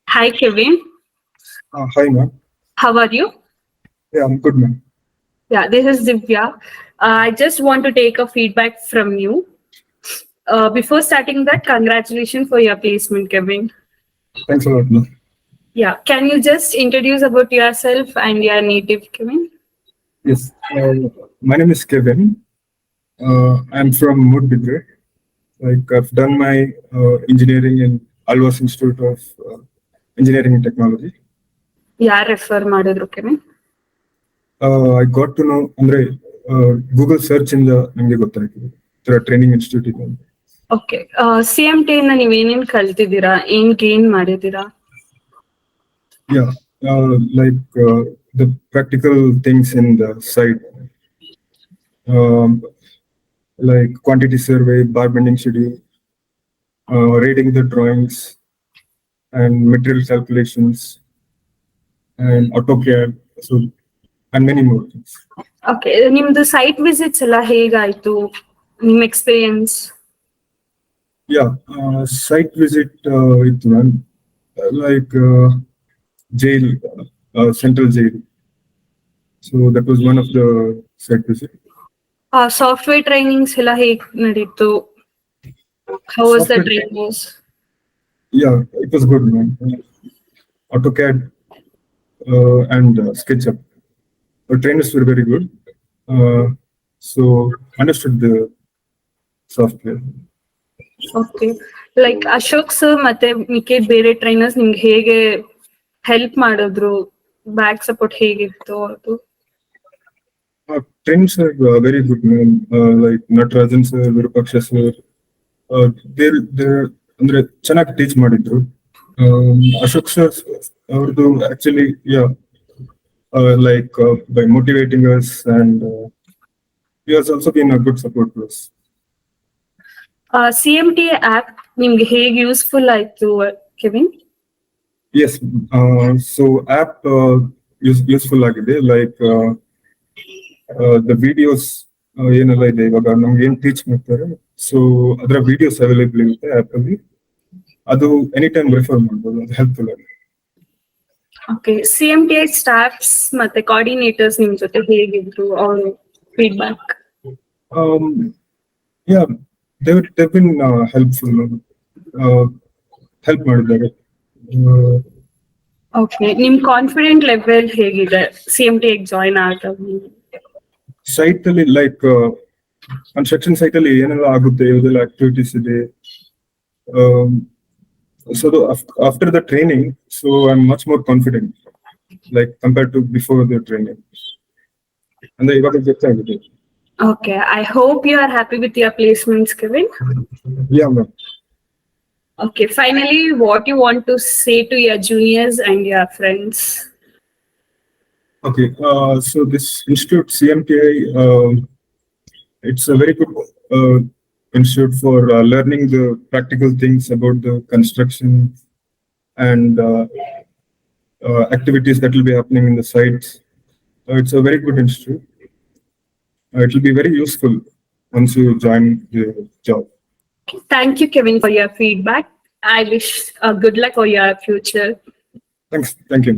Hi, Kevin. Hi, ma'am. How are you? Yeah, I'm good, ma'am. Yeah, this is Divya. I just want to take a feedback from you. Before starting that, congratulations for your placement, Kevin. Thanks a lot, ma'am. Yeah, can you just introduce about yourself and your native, Kevin? Yes, my name is Kevin. I'm from Mudbidre. Like, I've done my engineering in Alwas Institute of Engineering and Technology. ಯಾರು refer ಮಾಡಿದ್ರು Kevin? I got to know, ಅಂದ್ರೆ Google search ಇಂದ ನಮಗೆ ಗೊತ್ತಾಯ್ತು ಈ ಥರ training institute ಇದೆ ಅಂತ. ಓಕೆ, CMT ಇಂದ ನೀವೇನೇನ್ ಕಲ್ತಿದ್ದೀರಾ, ಏನ್ ಗೇನ್ ಮಾಡಿದ್ದೀರಾ? Yeah, like the practical things in the site, um, like quantity survey, bar bending schedule, reading the drawings, and material calculations, and AutoCAD, so and many more things. Okay, ನಿಮ್ದು site visits ಎಲ್ಲ ಹೇಗಾಯ್ತು, ನಿಮ್ಮ experience? Yeah, site visit with one, like jail, central jail. So that was one of the site visit. Software trainings ಎಲ್ಲ ಹೇಗ್ ನಡೀತು? How was the Software- trainings? Yeah, it was good, man. AutoCAD and SketchUp. The trainers were very good. So understood the software. Okay, like Ashok sir ಮತ್ತೆ ಮಿಕ್ಕಿ ಬೇರೆ trainers ನಿಮ್ಗೆ ಹೇಗೆ help ಮಾಡಿದ್ರು? Back support ಹೇಗಿತ್ತು ಅದು? Trainers are very good, man. Like Natarajan sir, Virupaksha sir. They're ಅಂದ್ರೆ ಚೆನ್ನಾಗಿ teach ಮಾಡಿದ್ರು. ಅಶೋಕ್ ಸರ್ ಅವ್ರದ್ದು actually like by motivating us, and he has also been a good support to us. CMT app ನಿಮ್ಗೆ ಹೇಗೆ useful ಆಯ್ತು Kevin? Yes, so app useful ಆಗಿದೆ, like the videos ಏನೆಲ್ಲ ಇದೆ ಇವಾಗ ನಮ್ಗೆ ಏನ್ ಟೀಚ್ ಮಾಡ್ತಾರೆ, ಸೊ ಅದರ ವಿಡಿಯೋಸ್ ಅವೈಲೇಬಲ್ ಇರುತ್ತೆ ಆಪ್ ಅಲ್ಲಿ. ಅದು ಎನಿ ಟೈಮ್ ರೆಫರ್ ಮಾಡ್ಬೋದು, ಅದು ಹೆಲ್ಪ್ಫುಲ್ ಆಗಿದೆ. ಓಕೆ, CMT ಸ್ಟಾಫ್ಸ್ ಮತ್ತೆ ಕೋಆರ್ಡಿನೇಟರ್ಸ್ ನಿಮ್ ಜೊತೆ ಹೇಗಿದ್ರು, ಅವ್ರ feedback? Yeah, they've been helpful, help ಮಾಡಿದ್ದಾರೆ. ಓಕೆ, ನಿಮ್ ಕಾನ್ಫಿಡೆಂಟ್ ಲೆವೆಲ್ ಹೇಗಿದೆ CMT ಜಾಯಿನ್ ಆದಾಗ? ಸೈಟ್ ಅಲ್ಲಿ ಲೈಕ್ ಕನ್ಸ್ಟ್ರಕ್ಷನ್ ಸೈಟ್ ಅಲ್ಲಿ ಏನೆಲ್ಲ ಆಗುತ್ತೆ, ಯಾವುದೆಲ್ಲ ಆಕ್ಟಿವಿಟೀಸ್ ಇದೆ. So after the training, so I'm much more confident, like compared to before the training. ಅಂದ್ರೆ ಇವಾಗ ಗೊತ್ತಾಗಿದೆ. Okay, I hope you are happy with your placements, Kevin. Yeah, ma'am. Okay, finally, what you want to say to your juniors and your friends? Okay, so this institute CMTI, it's a very good institute for learning the practical things about the construction and activities that will be happening in the sites. It's a very good institute. It will be very useful once you join the job. Thank you, Kevin, for your feedback. I wish good luck for your future. Thanks. Thank you.